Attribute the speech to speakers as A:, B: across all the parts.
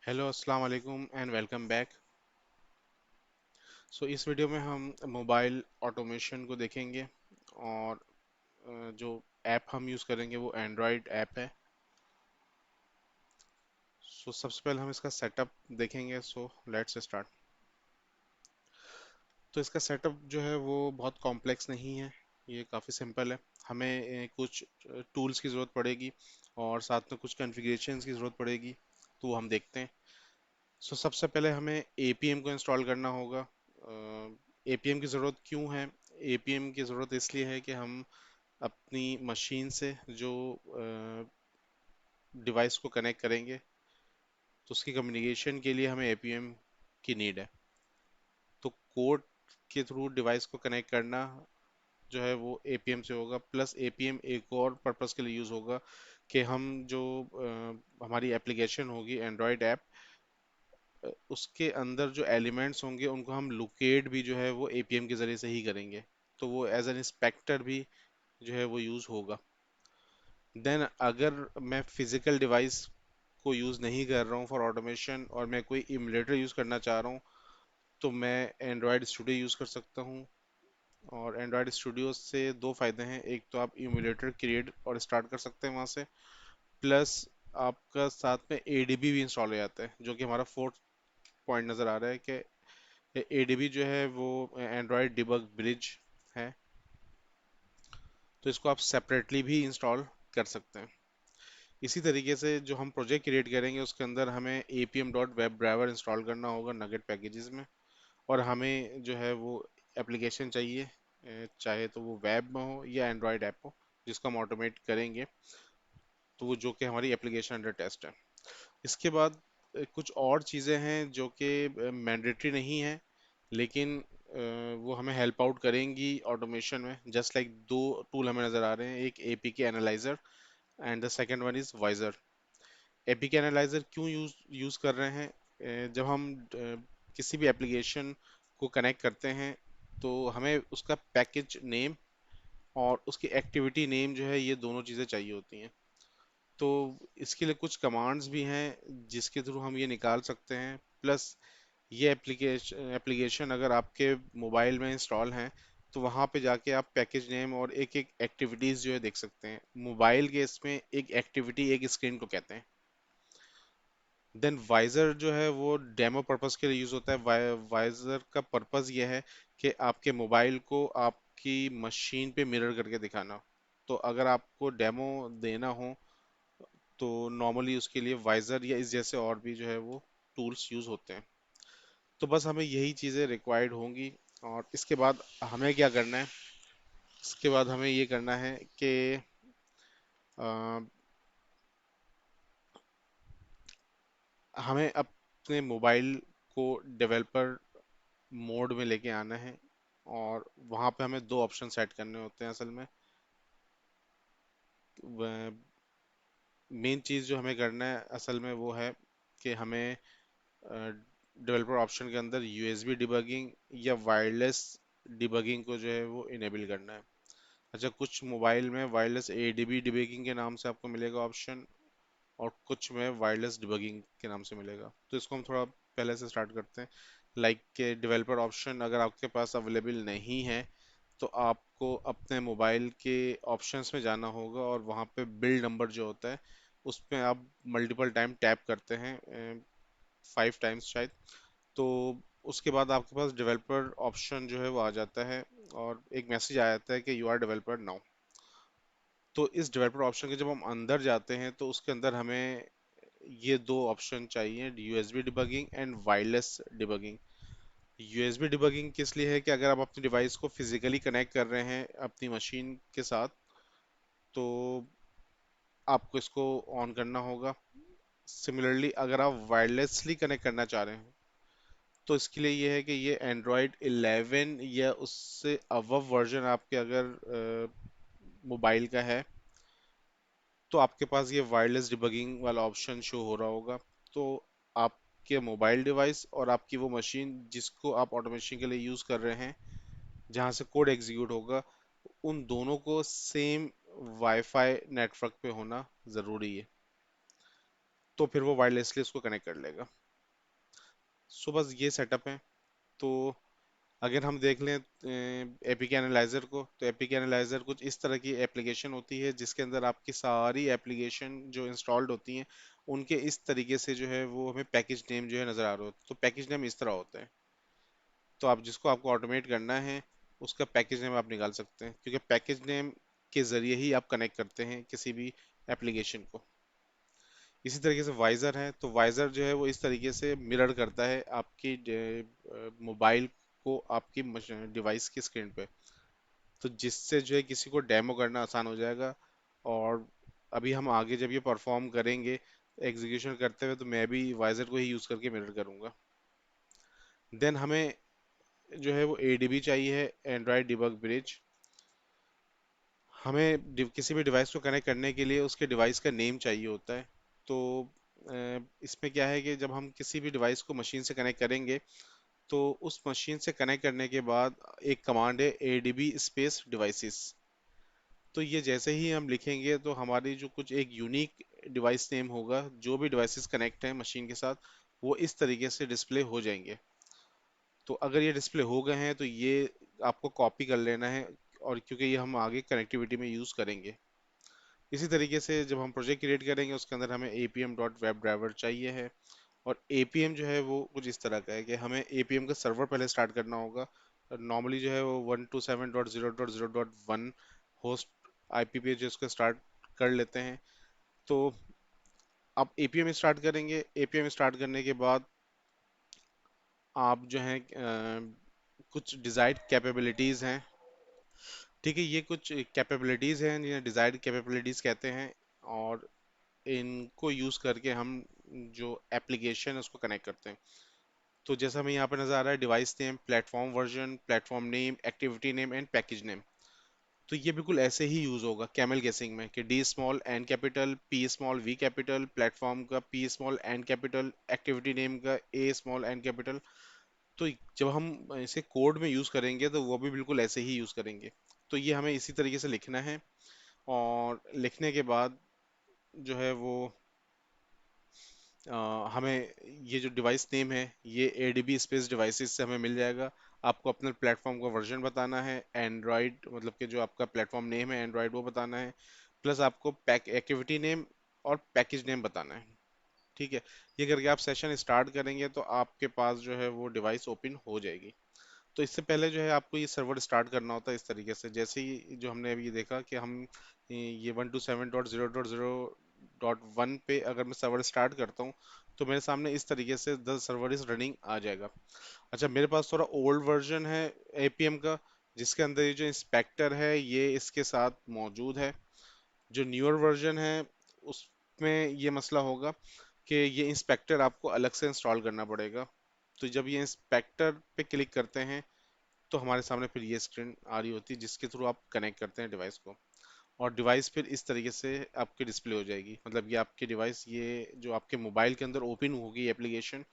A: Hello अस्सलाम वालेकुम and welcome back. इस वीडियो में हम मोबाइल ऑटोमेशन को देखेंगे और जो ऐप हम यूज़ करेंगे वो एंड्रॉयड ऐप है। सबसे पहले हम इसका सेटअप देखेंगे। Let's start. तो इसका सेटअप जो है वो बहुत कॉम्प्लेक्स नहीं है, ये काफ़ी सिंपल है। हमें कुछ टूल्स की ज़रूरत पड़ेगी और साथ में कुछ कॉन्फ़िगरेशंस की ज़रूरत पड़ेगी, तो वो हम देखते हैं। सबसे पहले हमें APM को इंस्टॉल करना होगा। APM की ज़रूरत क्यों है? APM की ज़रूरत इसलिए है कि हम अपनी मशीन से जो डिवाइस को कनेक्ट करेंगे तो उसकी कम्युनिकेशन के लिए हमें APM की नीड है। तो कोड के थ्रू डिवाइस को कनेक्ट करना जो है वो APM से होगा। प्लस APM एक और पर्पस के लिए यूज़ होगा कि हम जो हमारी एप्लीकेशन होगी एंड्रॉयड ऐप, उसके अंदर जो एलिमेंट्स होंगे उनको हम लोकेट भी जो है वो APM के ज़रिए से ही करेंगे। तो वो एज एन इंस्पेक्टर भी जो है वो यूज़ होगा। देन अगर मैं फिजिकल डिवाइस को यूज़ नहीं कर रहा हूँ फॉर ऑटोमेशन और मैं कोई इमुलेटर यूज़ करना चाह रहा हूँ, तो मैं एंड्रॉयड स्टूडियो यूज़ कर सकता हूँ। और एंड्रॉयड स्टूडियो से दो फ़ायदे हैं। एक तो आप इमुलेटर क्रिएट और स्टार्ट कर सकते हैं वहाँ से, प्लस आपका साथ में ADB भी इंस्टॉल हो जाता है, जो कि हमारा फोर्थ पॉइंट नज़र आ रहा है कि ADB जो है वो एंड्रॉयड डिबग ब्रिज है। तो इसको आप सेपरेटली भी इंस्टॉल कर सकते हैं। इसी तरीके से जो हम प्रोजेक्ट क्रिएट करेंगे उसके अंदर हमें apm.webdriver इंस्टॉल करना होगा नगेट पैकेजेस में। और हमें जो है वो एप्लीकेशन चाहिए, चाहे तो वो वेब में हो या एंड्रॉयड ऐप हो, जिसको हम ऑटोमेट करेंगे, तो वो जो कि हमारी एप्लीकेशन अंडर टेस्ट है। इसके बाद कुछ और चीज़ें हैं जो कि मैंडेटरी नहीं है, लेकिन वो हमें हेल्प आउट करेंगी ऑटोमेशन में। जस्ट लाइक दो टूल हमें नज़र आ रहे हैं, एक APK analyzer and the second one is wiser. APK analyzer क्यों यूज़ कर रहे हैं? जब हम किसी भी एप्लीकेशन को कनेक्ट करते हैं तो हमें उसका पैकेज नेम और उसकी एक्टिविटी नेम जो है, ये दोनों चीज़ें चाहिए होती हैं। तो इसके लिए कुछ कमांड्स भी हैं जिसके थ्रू हम ये निकाल सकते हैं। प्लस ये एप्लीकेशन अगर आपके मोबाइल में इंस्टॉल हैं तो वहाँ पे जाके आप पैकेज नेम और एक एक एक्टिविटीज़ जो है देख सकते हैं। मोबाइल के इसमें एक एक्टिविटी एक स्क्रीन को कहते हैं। देन वाइजर जो है वो डेमो पर्पस के लिए यूज होता है। वाइजर का पर्पस ये है कि आपके मोबाइल को आपकी मशीन पे मिरर करके दिखाना। तो अगर आपको डेमो देना हो तो नॉर्मली उसके लिए वाइजर या इस जैसे और भी जो है वो टूल्स यूज होते हैं। तो बस हमें यही चीज़ें रिक्वायर्ड होंगी। और इसके बाद हमें क्या करना है? इसके बाद हमें ये करना है कि अ, हमें अपने मोबाइल को डेवलपर मोड में लेके आना है। और वहाँ पे हमें दो ऑप्शन सेट करने होते हैं असल में। मेन चीज़ जो हमें करना है असल में वो है कि हमें डेवलपर ऑप्शन के अंदर USB डिबगिंग या वायरलेस डिबगिंग को जो है वो इनेबल करना है। अच्छा, कुछ मोबाइल में वायरलेस ADB डिबगिंग के नाम से आपको मिलेगा ऑप्शन, और कुछ में वायरलेस डिबगिंग के नाम से मिलेगा। तो इसको हम थोड़ा पहले से स्टार्ट करते हैं। लाइक के डेवलपर ऑप्शन अगर आपके पास अवेलेबल नहीं है तो आपको अपने मोबाइल के ऑप्शंस में जाना होगा और वहाँ पे बिल्ड नंबर जो होता है उस पे आप मल्टीपल टाइम टैप करते हैं, 5 टाइम्स शायद। तो उसके बाद आपके पास डेवलपर ऑप्शन जो है वो आ जाता है और एक मैसेज आ जाता है कि यू आर डेवलपर नाउ। तो इस डेवलपर ऑप्शन के जब हम अंदर जाते हैं तो उसके अंदर हमें ये दो ऑप्शन चाहिए, USB debugging and wireless debugging. USB debugging किस लिए है कि अगर आप अपने डिवाइस को फिजिकली कनेक्ट कर रहे हैं अपनी मशीन के साथ तो आपको इसको ऑन करना होगा। सिमिलरली अगर आप वायरलेसली कनेक्ट करना चाह रहे हैं तो इसके लिए ये है कि ये एंड्रॉयड 11 या उससे अबव वर्जन आपके अगर मोबाइल का है तो आपके पास ये वायरलेस डिबगिंग वाला ऑप्शन शो हो रहा होगा। तो आपके मोबाइल डिवाइस और आपकी वो मशीन जिसको आप ऑटोमेशन के लिए यूज़ कर रहे हैं, जहाँ से कोड एग्जीक्यूट होगा, उन दोनों को सेम वाईफाई नेटवर्क पे होना ज़रूरी है। तो फिर वो वायरलेसली उसको कनेक्ट कर लेगा। सो बस ये सेटअप है। तो अगर हम देख लें एपीके एनालाइजर को, तो एपीके एनालाइजर कुछ इस तरह की एप्लीकेशन होती है जिसके अंदर आपकी सारी एप्लीकेशन जो इंस्टॉल्ड होती हैं उनके इस तरीके से जो है वो हमें पैकेज नेम जो है नज़र आ रहा होता है। तो पैकेज नेम इस तरह होता है। तो आप जिसको आपको ऑटोमेट करना है उसका पैकेज नेम आप निकाल सकते हैं, क्योंकि पैकेज नेम के ज़रिए ही आप कनेक्ट करते हैं किसी भी एप्लीकेशन को। इसी तरीके से वाइज़र है, तो वाइज़र जो है वो इस तरीके से मिरर करता है आपकी मोबाइल को आपकी डिवाइस की स्क्रीन पे, तो जिससे जो है किसी को डेमो करना आसान हो जाएगा। और अभी हम आगे जब ये परफॉर्म करेंगे एग्जीक्यूशन करते हुए, तो मैं भी वाइज़र को ही यूज़ करके मिरर करूँगा। देन हमें जो है वो एडीबी चाहिए है, एंड्रॉयड डिबग ब्रिज। हमें किसी भी डिवाइस को कनेक्ट करने के लिए उसके डिवाइस का नेम चाहिए होता है। तो इसमें क्या है कि जब हम किसी भी डिवाइस को मशीन से कनेक्ट करेंगे, तो उस मशीन से कनेक्ट करने के बाद एक कमांड है एडीबी स्पेस डिवाइसेस। तो ये जैसे ही हम लिखेंगे तो हमारी जो कुछ एक यूनिक डिवाइस नेम होगा, जो भी डिवाइसेस कनेक्ट हैं मशीन के साथ, वो इस तरीके से डिस्प्ले हो जाएंगे। तो अगर ये डिस्प्ले हो गए हैं तो ये आपको कॉपी कर लेना है, और क्योंकि ये हम आगे कनेक्टिविटी में यूज़ करेंगे। इसी तरीके से जब हम प्रोजेक्ट क्रिएट करेंगे उसके अंदर हमें एपीएम डॉट वेब ड्राइवर चाहिए है। और एपीएम जो है वो कुछ इस तरह का है कि हमें एपीएम का सर्वर पहले स्टार्ट करना होगा। नॉर्मली जो है वो 127.0.0.1 होस्ट आईपी पे जो इसको स्टार्ट कर लेते हैं। तो आप एपीएम स्टार्ट करेंगे, एपीएम स्टार्ट करने के बाद आप जो है कुछ डिजायर्ड कैपेबिलिटीज़ हैं। ठीक है, ये कुछ कैपेबिलिटीज़ हैं जिन्हें डिजायर्ड कैपेबिलिटीज़ कहते हैं। और इनको यूज़ करके हम जो एप्लीकेशन है उसको कनेक्ट करते हैं। तो जैसा हमें यहाँ पर नज़र आ रहा है, device name, platform version, platform name, activity name and package name. तो ये बिल्कुल ऐसे ही यूज़ होगा कैमल केसिंग में कि D small N capital, P small V capital, platform का P small N capital, activity name का ए स्मॉल एन कैपिटल। तो जब हम इसे कोड में यूज़ करेंगे तो वो भी बिल्कुल ऐसे ही यूज़ करेंगे। तो ये हमें इसी तरीके से लिखना है। और लिखने के बाद जो है वो हमें ये जो डिवाइस नेम है ये एडीबी स्पेस डिवाइसेस से हमें मिल जाएगा। आपको अपने प्लेटफॉर्म का वर्जन बताना है, एंड्रॉयड मतलब कि जो आपका प्लेटफॉर्म नेम है एंड्रॉयड वो बताना है, प्लस आपको पैक एक्टिविटी नेम और पैकेज नेम बताना है। ठीक है, ये करके आप सेशन स्टार्ट करेंगे तो आपके पास जो है वो डिवाइस ओपन हो जाएगी। तो इससे पहले जो है आपको ये सर्वर स्टार्ट करना होता है इस तरीके से, जैसे ही जो हमने अभी देखा कि हम ये 127.0.0.1 पे अगर मैं सर्वर स्टार्ट करता हूँ तो मेरे सामने इस तरीके से द सर्वर इज रनिंग आ जाएगा। अच्छा, मेरे पास थोड़ा ओल्ड वर्जन है एपीएम का, जिसके अंदर ये जो इंस्पेक्टर है ये इसके साथ मौजूद है। जो न्यूअर वर्जन है उसमें ये मसला होगा कि ये इंस्पेक्टर आपको अलग से इंस्टॉल करना पड़ेगा। तो जब ये इंस्पेक्टर पे क्लिक करते हैं तो हमारे सामने फिर ये स्क्रीन आ रही होती है जिसके थ्रू आप कनेक्ट करते हैं डिवाइस को। और डिवाइस फिर इस तरीके से आपकी डिस्प्ले हो जाएगी, मतलब ये आपकी डिवाइस ये जो आपके मोबाइल के अंदर ओपन होगी एप्लीकेशन,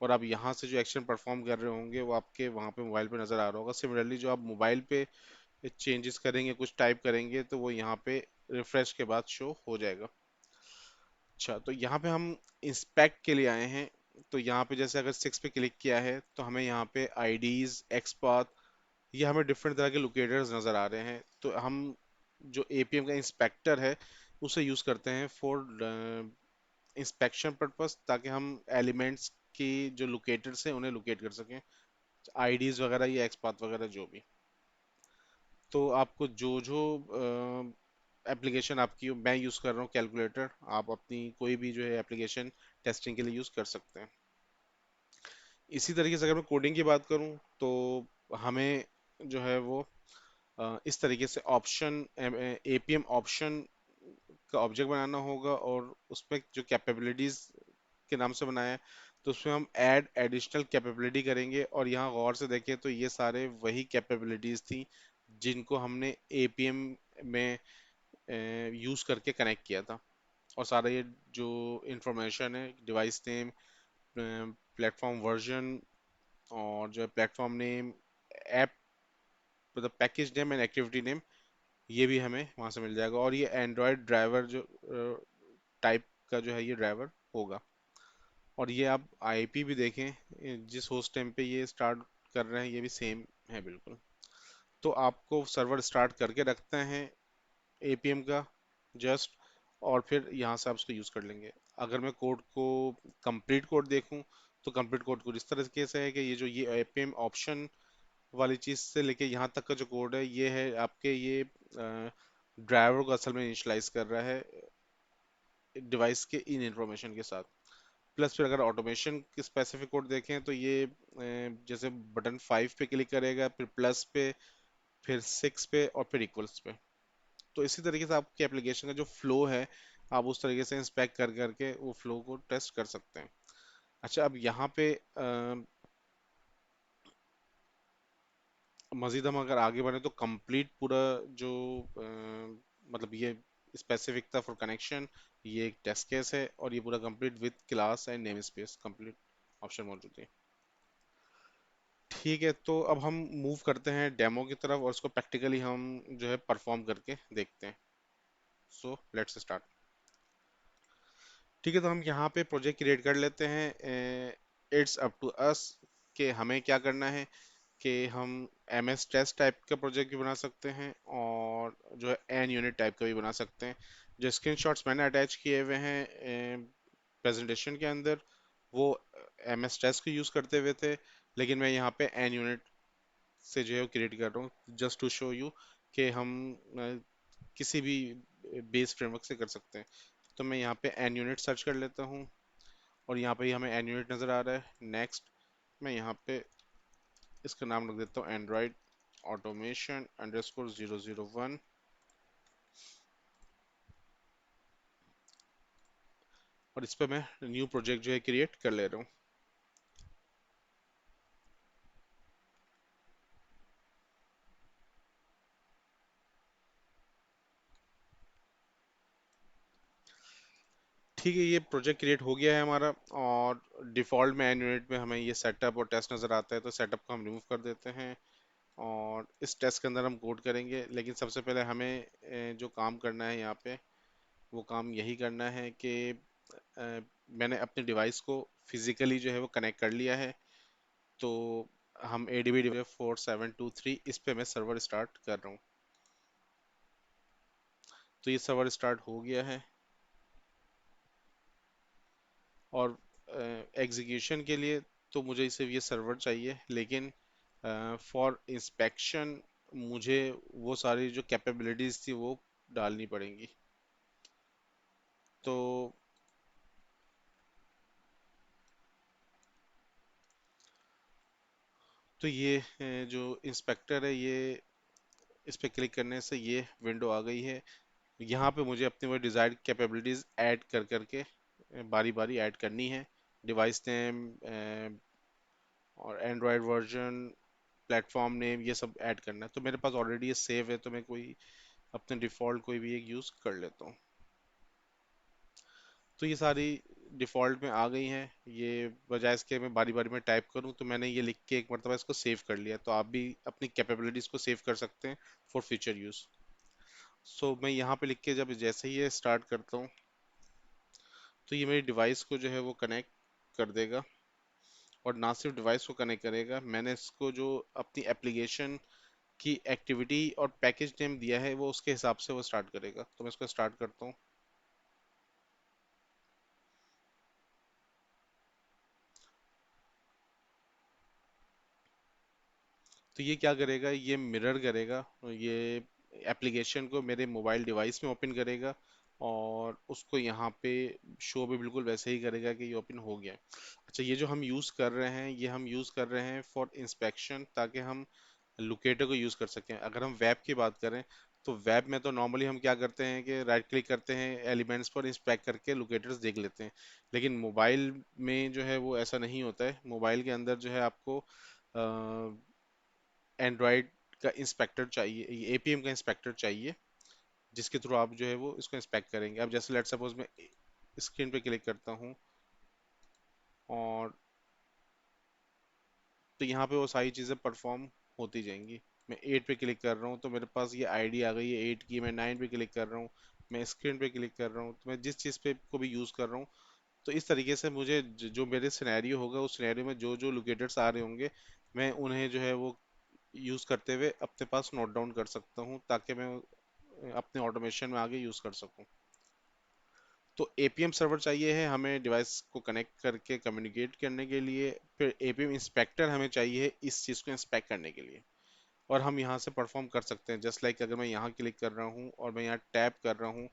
A: और आप यहाँ से जो एक्शन परफॉर्म कर रहे होंगे वो आपके वहाँ पे मोबाइल पे नज़र आ रहा होगा। सिमिलरली जो आप मोबाइल पे चेंजेस करेंगे, कुछ टाइप करेंगे, तो वो यहाँ पे रिफ्रेश के बाद शो हो जाएगा। अच्छा, तो यहाँ पे हम इंस्पेक्ट के लिए आए हैं। तो यहाँ पे जैसे अगर 6 पे क्लिक किया है तो हमें यहाँ पे आईडीज, एक्सपाथ, ये हमें डिफरेंट तरह के लोकेटर्स नज़र आ रहे हैं। तो हम जो एपीएम का इंस्पेक्टर है उसे यूज़ करते हैं फॉर इंस्पेक्शन पर्पस, ताकि हम एलिमेंट्स की जो लोकेटर्स हैं उन्हें लोकेट कर सकें, आईडीज वगैरह या एक्सपाथ वगैरह जो भी। तो आपको जो जो एप्लीकेशन आपकी मैं यूज़ कर रहा हूँ कैलकुलेटर, आप अपनी कोई भी जो है एप्लीकेशन टेस्टिंग के लिए यूज़ कर सकते हैं। इसी तरीके से अगर मैं कोडिंग की बात करूँ तो हमें जो है वो इस तरीके से ऑप्शन एपीएम ऑप्शन का ऑब्जेक्ट बनाना होगा, और उसमें जो कैपेबिलिटीज के नाम से बनाया है तो उसमें हम ऐड एडिशनल कैपेबिलिटी करेंगे। और यहाँ गौर से देखें तो ये सारे वही कैपेबिलिटीज थी जिनको हमने एपीएम में यूज़ करके कनेक्ट किया था। और सारा ये जो इंफॉर्मेशन है, डिवाइस नेम, प्लेटफॉर्म वर्जन, और जो है प्लेटफॉर्म नेम, ऐप मतलब package name and activity name, ये भी हमें वहाँ से मिल जाएगा। और ये एंड्रॉयड ड्राइवर जो टाइप का जो है ये ड्राइवर होगा। और ये आप आईपी भी देखें, जिस होस्ट टाइम पे ये स्टार्ट कर रहे हैं ये भी सेम है बिल्कुल। तो आपको सर्वर स्टार्ट करके रखते हैं एपीएम का जस्ट, और फिर यहाँ से आप उसको यूज़ कर लेंगे। अगर मैं कोड को कंप्लीट कोड देखूँ तो कंप्लीट कोड कुछ इस तरीके से है कि ये जो ये एपीएम ऑप्शन वाली चीज़ से लेके यहाँ तक का जो कोड है ये है आपके ये ड्राइवर को असल में इनिशलाइज कर रहा है डिवाइस के इन इंफॉर्मेशन के साथ। प्लस फिर अगर ऑटोमेशन की स्पेसिफिक कोड देखें तो ये जैसे बटन 5 पे क्लिक करेगा, फिर प्लस पे, फिर 6 पे, और फिर इक्वल्स पे। तो इसी तरीके से आपके एप्लीकेशन का जो फ्लो है आप उस तरीके से इंस्पेक्ट कर करके वो फ्लो को टेस्ट कर सकते हैं। अच्छा, अब यहाँ पे मजीद हम अगर आगे बढ़े तो कंप्लीट पूरा जो मतलब ये स्पेसिफिक था फॉर कनेक्शन, ये एक टेस्ट केस है, और ये पूरा complete with class and name space complete option मौजूद है। ठीक है, तो अब हम मूव करते हैं डेमो की तरफ और उसको प्रैक्टिकली हम जो है परफॉर्म करके देखते हैं। So let's start. ठीक है, तो हम यहाँ पे प्रोजेक्ट क्रिएट कर लेते हैं। इट्स अप टू अस कि हमें क्या करना है, कि हम एम एस टेस्ट टाइप का प्रोजेक्ट भी बना सकते हैं और जो है एन यूनिट टाइप का भी बना सकते हैं। जो स्क्रीनशॉट्स मैंने अटैच किए हुए हैं प्रेजेंटेशन के अंदर वो एम एस टेस्ट को यूज़ करते हुए थे, लेकिन मैं यहाँ पे एन यूनिट से जो है वो क्रिएट कर रहा हूँ जस्ट टू शो यू कि हम किसी भी बेस फ्रेमवर्क से कर सकते हैं। तो मैं यहाँ पे एन यूनिट सर्च कर लेता हूँ और यहाँ पे हमें एन यूनिट नज़र आ रहा है। नेक्स्ट, मैं यहाँ पे इसका नाम रख देता हूँ एंड्रॉयड ऑटोमेशन अंडरस्कोर 001, और इस पे मैं न्यू प्रोजेक्ट जो है क्रिएट कर ले रहा हूँ। ठीक है, ये प्रोजेक्ट क्रिएट हो गया है हमारा, और डिफ़ॉल्ट में एन यूनिट में हमें ये सेटअप और टेस्ट नज़र आता है, तो सेटअप को हम रिमूव कर देते हैं और इस टेस्ट के अंदर हम कोड करेंगे। लेकिन सबसे पहले हमें जो काम करना है यहाँ पे वो काम यही करना है कि मैंने अपने डिवाइस को फिजिकली जो है वो कनेक्ट कर लिया है। तो हम ADB 4723 इस पे मैं सर्वर स्टार्ट कर रहा हूँ। तो ये सर्वर स्टार्ट हो गया है, और एग्जीक्यूशन के लिए तो मुझे सिर्फ ये सर्वर चाहिए, लेकिन फॉर इंस्पेक्शन मुझे वो सारी जो कैपेबिलिटीज थी वो डालनी पड़ेंगी। तो ये जो इंस्पेक्टर है ये इस पे क्लिक करने से ये विंडो आ गई है। यहाँ पे मुझे अपनी वो डिज़ायर्ड कैपेबिलिटीज ऐड कर करके बारी बारी ऐड करनी है। डिवाइस नेम और एंड्रॉयड वर्जन, प्लेटफॉर्म नेम, ये सब ऐड करना है। तो मेरे पास ऑलरेडी ये सेव है, तो मैं कोई अपने डिफ़ॉल्ट कोई भी एक यूज़ कर लेता हूँ। तो ये सारी डिफ़ॉल्ट में आ गई हैं। ये बजाय इसके मैं बारी बारी में टाइप करूँ, तो मैंने ये लिख के एक मरतबा इसको सेव कर लिया। तो आप भी अपनी कैपेबिलिटीज़ को सेव कर सकते हैं फॉर फ्यूचर यूज़। सो मैं यहाँ पे लिख के जब जैसे ही ये स्टार्ट करता हूँ तो ये मेरी डिवाइस को जो है वो कनेक्ट कर देगा। और ना सिर्फ डिवाइस को कनेक्ट करेगा, मैंने इसको जो अपनी एप्लीकेशन की एक्टिविटी और पैकेज नेम दिया है वो उसके हिसाब से वो स्टार्ट करेगा। तो मैं इसको स्टार्ट करता हूँ। तो ये क्या करेगा, ये मिरर करेगा, ये एप्लीकेशन को मेरे मोबाइल डिवाइस में ओपन करेगा और उसको यहाँ पे शो भी बिल्कुल वैसे ही करेगा कि ये ओपन हो गया है। अच्छा, ये जो हम यूज़ कर रहे हैं ये हम यूज़ कर रहे हैं फॉर इंस्पेक्शन, ताकि हम लोकेटर को यूज़ कर सकें। अगर हम वेब की बात करें तो वेब में तो नॉर्मली हम क्या करते हैं कि राइट क्लिक करते हैं एलिमेंट्स पर, इंस्पेक्ट करके लोकेटर्स देख लेते हैं। लेकिन मोबाइल में जो है वो ऐसा नहीं होता है। मोबाइल के अंदर जो है आपको एंड्रॉयड का इंस्पेक्टर चाहिए, एपीएम का इंस्पेक्टर चाहिए, जिसके थ्रू आप जो है वो इसको इंस्पेक्ट करेंगे। अब जैसे लेट सपोज मैं स्क्रीन पे क्लिक करता हूँ और तो यहाँ पे वो सारी चीज़ें परफॉर्म होती जाएंगी। मैं 8 पे क्लिक कर रहा हूँ तो मेरे पास ये आईडी आ गई है 8 की। मैं 9 पे क्लिक कर रहा हूँ, मैं स्क्रीन पे क्लिक कर रहा हूँ, तो मैं जिस चीज़ पे को भी यूज़ कर रहा हूँ तो इस तरीके से मुझे जो मेरे सिनेरियो होगा उस सिनेरियो में जो जो लोकेटर्स आ रहे होंगे, मैं उन्हें जो है वो यूज़ करते हुए अपने पास नोट डाउन कर सकता हूँ, ताकि मैं अपने ऑटोमेशन में आगे यूज़ कर सकूँ। तो एपीएम सर्वर चाहिए है हमें डिवाइस को कनेक्ट करके कम्युनिकेट करने के लिए। फिर एपीएम इंस्पेक्टर हमें चाहिए इस चीज़ को इंस्पेक्ट करने के लिए। और हम यहाँ से परफॉर्म कर सकते हैं, जस्ट लाइक अगर मैं यहाँ क्लिक कर रहा हूँ और मैं यहाँ टैप कर रहा हूँ,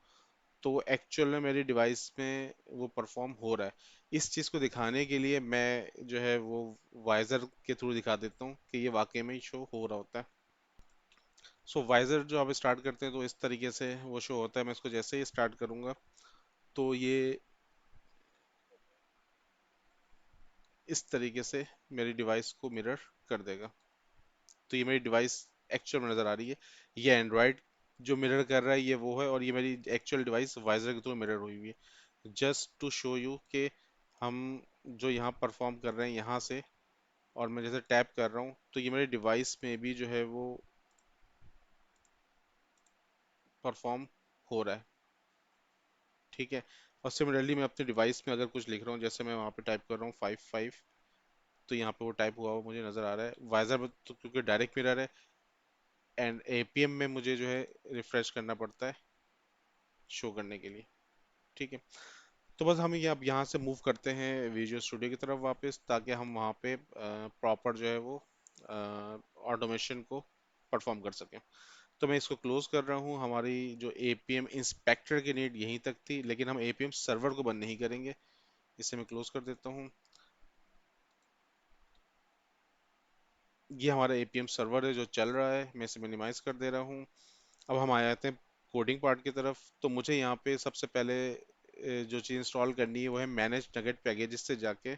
A: तो वो एक्चुअल में मेरी डिवाइस में वो परफॉर्म हो रहा है। इस चीज़ को दिखाने के लिए मैं जो है वो वाइजर के थ्रू दिखा देता हूँ कि ये वाकई में ही शो हो रहा होता है। सो वाइजर जो आप स्टार्ट करते हैं तो इस तरीके से वो शो होता है। मैं इसको जैसे ही स्टार्ट करूँगा तो ये इस तरीके से मेरी डिवाइस को मिरर कर देगा। तो ये मेरी डिवाइस एक्चुअल में नज़र आ रही है। ये एंड्रॉयड जो मिरर कर रहा है ये वो है, और ये मेरी एक्चुअल डिवाइस वाइजर के थ्रू मिरर हुई हुई है। जस्ट टू शो यू कि हम जो यहाँ परफॉर्म कर रहे हैं यहाँ से, और मैं जैसे टैप कर रहा हूँ तो ये मेरी डिवाइस में भी जो है वो परफॉर्म हो रहा है। ठीक है। और सिमिलरली मैं अपने डिवाइस में अगर कुछ लिख रहा हूँ, जैसे मैं वहाँ पे टाइप कर रहा हूँ 55, तो यहाँ पे वो टाइप हुआ हुआ मुझे नज़र आ रहा है। वाइजर में तो क्योंकि डायरेक्ट मिरर है, एंड एपीएम में मुझे जो है रिफ्रेश करना पड़ता है शो करने के लिए। ठीक है। तो बस हम ये अब यहाँ से मूव करते हैं विजुअल स्टूडियो की तरफ वापस, ताकि हम वहाँ पे प्रॉपर जो है वो ऑटोमेशन को परफॉर्म कर सकें। तो मैं इसको क्लोज कर रहा हूँ। हमारी जो एपीएम इंस्पेक्टर की नीड यहीं तक थी, लेकिन हम एपीएम सर्वर को बंद नहीं करेंगे। इसे मैं क्लोज कर देता हूँ। ये हमारा एपीएम सर्वर है जो चल रहा है। मैं इसे मिनिमाइज कर दे रहा हूँ। अब हम आ जाते हैं कोडिंग पार्ट की तरफ। तो मुझे यहाँ पे सबसे पहले जो चीज़ इंस्टॉल करनी है वो है मैनेज नगेट पैकेज से जाके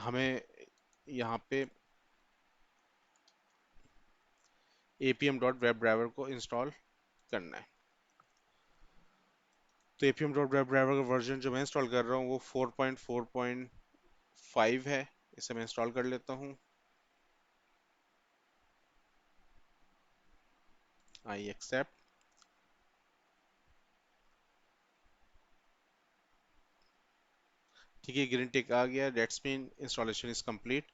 A: हमें यहाँ पे apm डॉट वेब ड्राइवर को इंस्टॉल करना है। तो apm डॉट वेब ड्राइवर का वर्जन जो मैं इंस्टॉल कर रहा हूँ वो 4.4.5 है। इसे मैं इंस्टॉल कर लेता हूँ। I accept. ठीक है, ग्रीन टिक आ गया, that's mean installation is complete.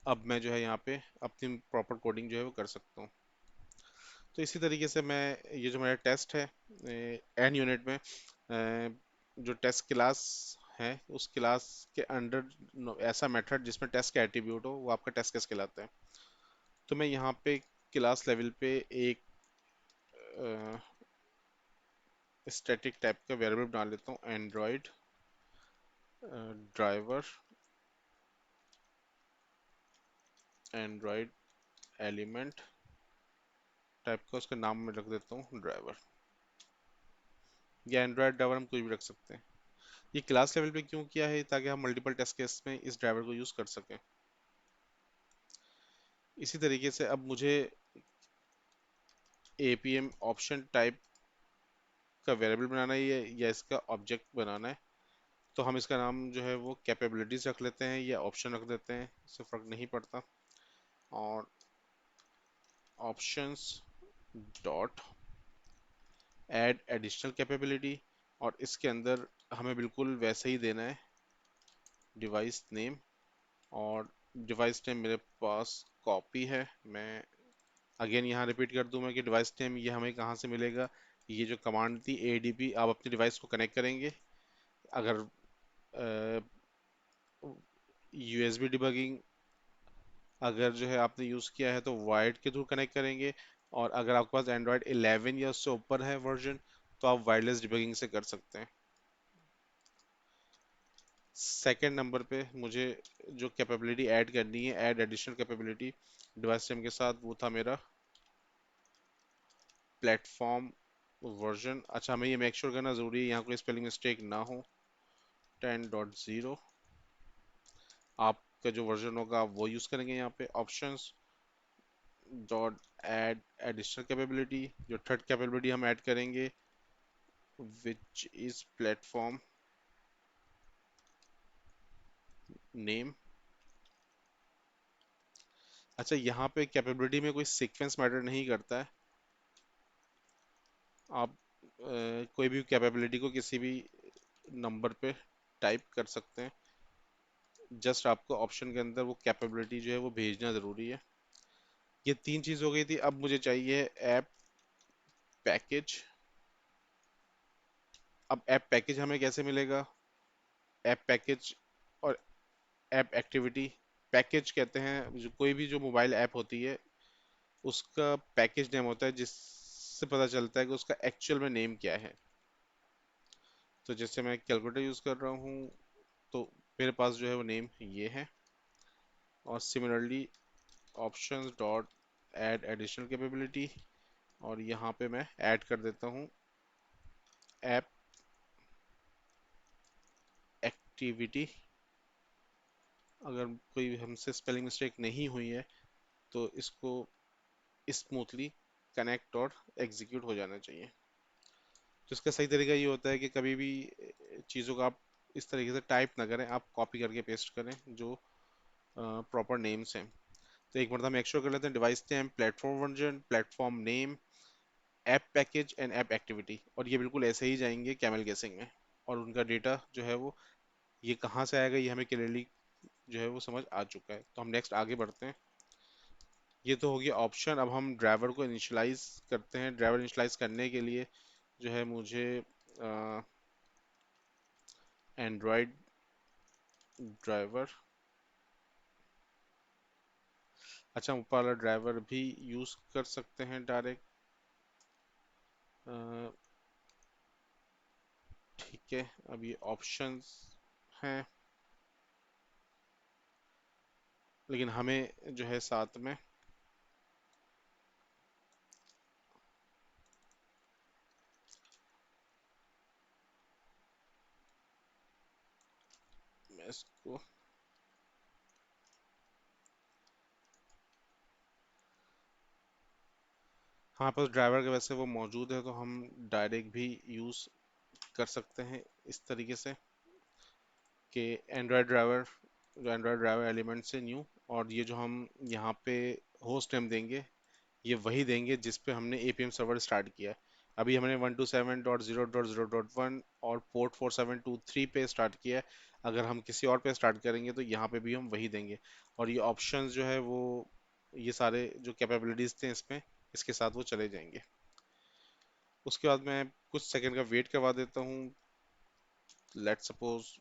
A: अब मैं जो है यहाँ पे अपनी प्रॉपर कोडिंग जो है वो कर सकता हूँ। तो इसी तरीके से मैं ये जो मेरा टेस्ट है एन यूनिट में जो टेस्ट क्लास है उस क्लास के अंडर ऐसा मेथड जिसमें टेस्ट का एट्रीब्यूट हो वो आपका टेस्ट केस कहलाता है। तो मैं यहाँ पे क्लास लेवल पे एक स्टैटिक टाइप का वेरिएबल बना लेता हूँ, Android driver, Android element type का उसका नाम में रख देता हूँ ड्राइवर, या एंड्रॉयड ड्राइवर हम कुछ भी रख सकते हैं। ये क्लास लेवल पे क्यों किया है, ताकि हम मल्टीपल टेस्ट केस में इस ड्राइवर को यूज कर सकें। इसी तरीके से अब मुझे एपीएम ऑप्शन टाइप का वेरिएबल बनाना है या इसका ऑब्जेक्ट बनाना है। तो हम इसका नाम जो है वो कैपेबिलिटीज रख लेते हैं या ऑप्शन रख देते हैं, इससे फर्क नहीं पड़ता। और options dot add additional capability, और इसके अंदर हमें बिल्कुल वैसे ही देना है डिवाइस नेम। और डिवाइस नेम मेरे पास कॉपी है। मैं अगेन यहाँ रिपीट कर दूं मैं कि डिवाइस नेम ये हमें कहाँ से मिलेगा। ये जो कमांड थी एडीपी, आप अपनी डिवाइस को कनेक्ट करेंगे। अगर यूएसबी डिबगिंग अगर जो है आपने यूज़ किया है तो वायर्ड के थ्रू कनेक्ट करेंगे। और अगर आपके पास एंड्रॉयड 11 या उससे ऊपर है वर्जन, तो आप वायरलेस डिबगिंग से कर सकते हैं। सेकंड नंबर पे मुझे जो कैपेबिलिटी ऐड करनी है, add additional capability device name के साथ, वो था मेरा प्लेटफॉर्म वर्जन। अच्छा, हमें ये मेक श्योर करना ज़रूरी है यहाँ कोई स्पेलिंग मिस्टेक ना हो। 10.0 आपका जो वर्जन होगा आप वो यूज़ करेंगे। यहाँ पे options dot add additional capability, जो थर्ड कैपेबिलिटी हम ऐड करेंगे विच इज़ प्लेटफॉर्म नेम। अच्छा, यहाँ पे कैपेबिलिटी में कोई सीक्वेंस मैटर नहीं करता है। आप कोई भी कैपेबिलिटी को किसी भी नंबर पे टाइप कर सकते हैं। जस्ट आपको ऑप्शन के अंदर वो कैपेबिलिटी जो है वो भेजना ज़रूरी है। ये तीन चीज़ हो गई थी। अब मुझे चाहिए ऐप पैकेज। अब ऐप पैकेज हमें कैसे मिलेगा? ऐप पैकेज और ऐप एक्टिविटी। पैकेज कहते हैं जो कोई भी जो मोबाइल ऐप होती है उसका पैकेज नेम होता है, जिससे पता चलता है कि उसका एक्चुअल में नेम क्या है। तो जैसे मैं कैलकुलेटर यूज़ कर रहा हूँ तो मेरे पास जो है वो नेम ये है। और similarly options dot add additional capability, और यहाँ पे मैं ऐड कर देता हूँ ऐप एक्टिविटी। अगर कोई हमसे स्पेलिंग मिस्टेक नहीं हुई है तो इसको स्मूथली कनेक्ट और एग्जीक्यूट हो जाना चाहिए। तो इसका सही तरीका ये होता है कि कभी भी चीज़ों का आप इस तरीके से टाइप ना करें, आप कॉपी करके पेस्ट करें जो प्रॉपर नेम्स हैं। तो एक बार हम एक्सट्रा कर लेते हैं device name, platform version, platform name, app package and app activity, और ये बिल्कुल ऐसे ही जाएंगे कैमल गेसिंग में। और उनका डेटा जो है वो ये कहाँ से आएगा ये हमें क्लियरली जो है वो समझ आ चुका है। तो हम नेक्स्ट आगे बढ़ते हैं। ये तो हो गया ऑप्शन। अब हम ड्राइवर को इनिशियलाइज करते हैं। ड्राइवर इनिशियलाइज करने के लिए जो है मुझे एंड्रॉयड ड्राइवर, अच्छा ऊपर वाला ड्राइवर भी यूज़ कर सकते हैं डायरेक्ट। ठीक है, अब ये ऑप्शंस हैं, लेकिन हमें जो है साथ में मैं इसको, हमारे पास ड्राइवर के वैसे वो मौजूद है तो हम डायरेक्ट भी यूज़ कर सकते हैं इस तरीके से कि एंड्रॉयड ड्राइवर, जो एंड्रॉयड ड्राइवर एलिमेंट से न्यू, और ये जो हम यहाँ पे होस्ट नेम देंगे ये वही देंगे जिस पे हमने एपीएम सर्वर स्टार्ट किया है। अभी हमने 127.0.0.1 और पोर्ट 4723 पे स्टार्ट किया है। अगर हम किसी और पे स्टार्ट करेंगे तो यहाँ पे भी हम वही देंगे। और ये ऑप्शंस जो है वो ये सारे जो कैपेबिलिटीज थे इसमें इसके साथ वो चले जाएंगे। उसके बाद मैं कुछ सेकंड का वेट करवा देता हूँ, लेट सपोज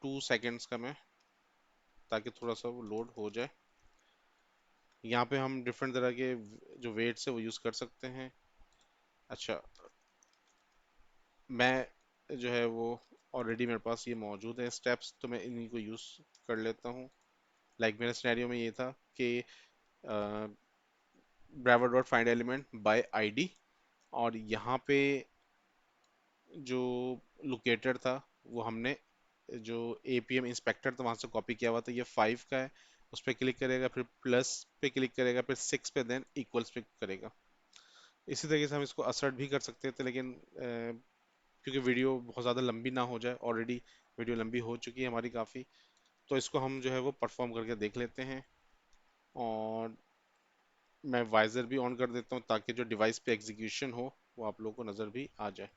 A: 2 सेकंड्स का मैं, ताकि थोड़ा सा वो लोड हो जाए। यहाँ पे हम डिफरेंट तरह के जो वेट्स है वो यूज़ कर सकते हैं। अच्छा, मैं जो है वो ऑलरेडी मेरे पास ये मौजूद है स्टेप्स, तो मैं इन्हीं को यूज़ कर लेता हूँ। लाइक मेरे सिनेरियो में ये था कि Broward dot find element by ID, और यहाँ पे जो लोकेटर था वो हमने जो एपीएम इंस्पेक्टर था वहाँ से कॉपी किया हुआ था। ये 5 का है, उस पर क्लिक करेगा, फिर प्लस पे क्लिक करेगा, फिर 6 पे, देन इक्वल्स पे करेगा। इसी तरीके से हम इसको असर्ट भी कर सकते थे, लेकिन क्योंकि वीडियो बहुत ज़्यादा लंबी ना हो जाए, ऑलरेडी वीडियो लंबी हो चुकी है हमारी काफ़ी, तो इसको हम जो है वो परफॉर्म करके देख लेते हैं। और मैं वाइजर भी ऑन कर देता हूँ ताकि जो डिवाइस पे एग्जीक्यूशन हो वो आप लोगों को नज़र भी आ जाए।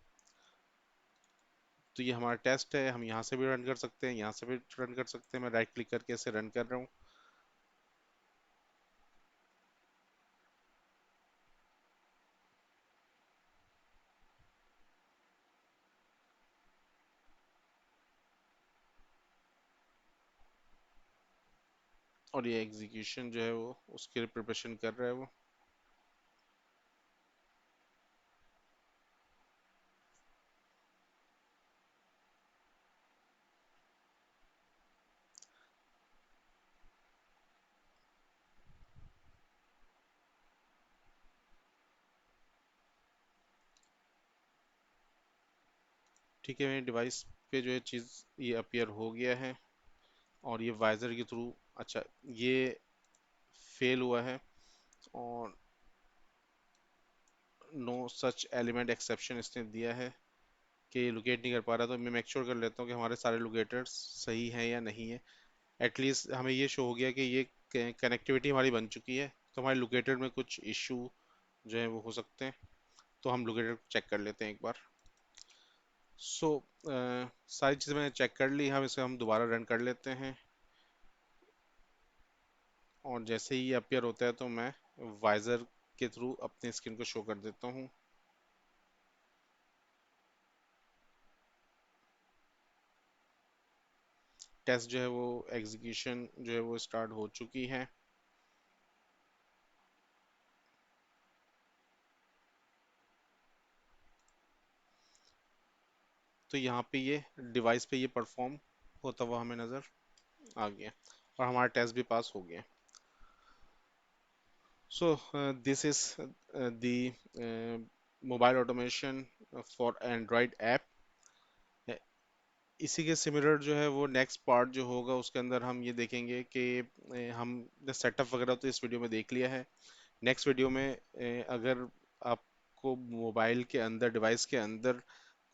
A: तो ये हमारा टेस्ट है, हम यहाँ से भी रन कर सकते हैं, यहाँ से भी रन कर सकते हैं। मैं राइट क्लिक करके इसे रन कर रहा हूँ। और ये एग्जीक्यूशन जो है वो उसके लिए प्रिपरेशन कर रहा है वो। ठीक है, मेरी डिवाइस पे जो है चीज़ ये अपीयर हो गया है, और ये वाइजर के थ्रू, अच्छा ये फेल हुआ है और नो सच एलिमेंट एक्सेप्शन इसने दिया है कि लोकेट नहीं कर पा रहा। तो मैं मेक श्योर कर लेता हूँ कि हमारे सारे लोकेटर्स सही हैं या नहीं है। एटलीस्ट हमें ये शो हो गया कि ये कनेक्टिविटी हमारी बन चुकी है, तो हमारे लोकेटर में कुछ इशू जो है वो हो सकते हैं। तो हम लोकेटर चेक कर लेते हैं एक बार। सो सारी चीज़ें मैंने चेक कर ली, हम इसे हम दोबारा रन कर लेते हैं। और जैसे ही ये अपीयर होता है तो मैं वाइजर के थ्रू अपनी स्क्रीन को शो कर देता हूँ। टेस्ट जो है वो एग्जीक्यूशन जो है वो स्टार्ट हो चुकी है। तो यहाँ पे ये डिवाइस पे ये परफॉर्म होता हुआ हमें नज़र आ गया और हमारा टेस्ट भी पास हो गया। So this is the mobile automation for Android app. इसी के सिमिलर जो है वो नेक्स्ट पार्ट जो होगा उसके अंदर हम ये देखेंगे कि हमने सेटअप वगैरह तो इस वीडियो में देख लिया है। नेक्स्ट वीडियो में अगर आपको मोबाइल के अंदर डिवाइस के अंदर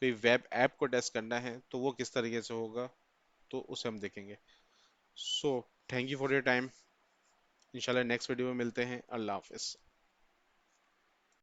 A: कोई वेब ऐप को टेस्ट करना है तो वो किस तरीके से होगा, तो उसे हम देखेंगे। So thank you for your time. इंशाल्लाह नेक्स्ट वीडियो में मिलते हैं। अल्लाह हाफिज़।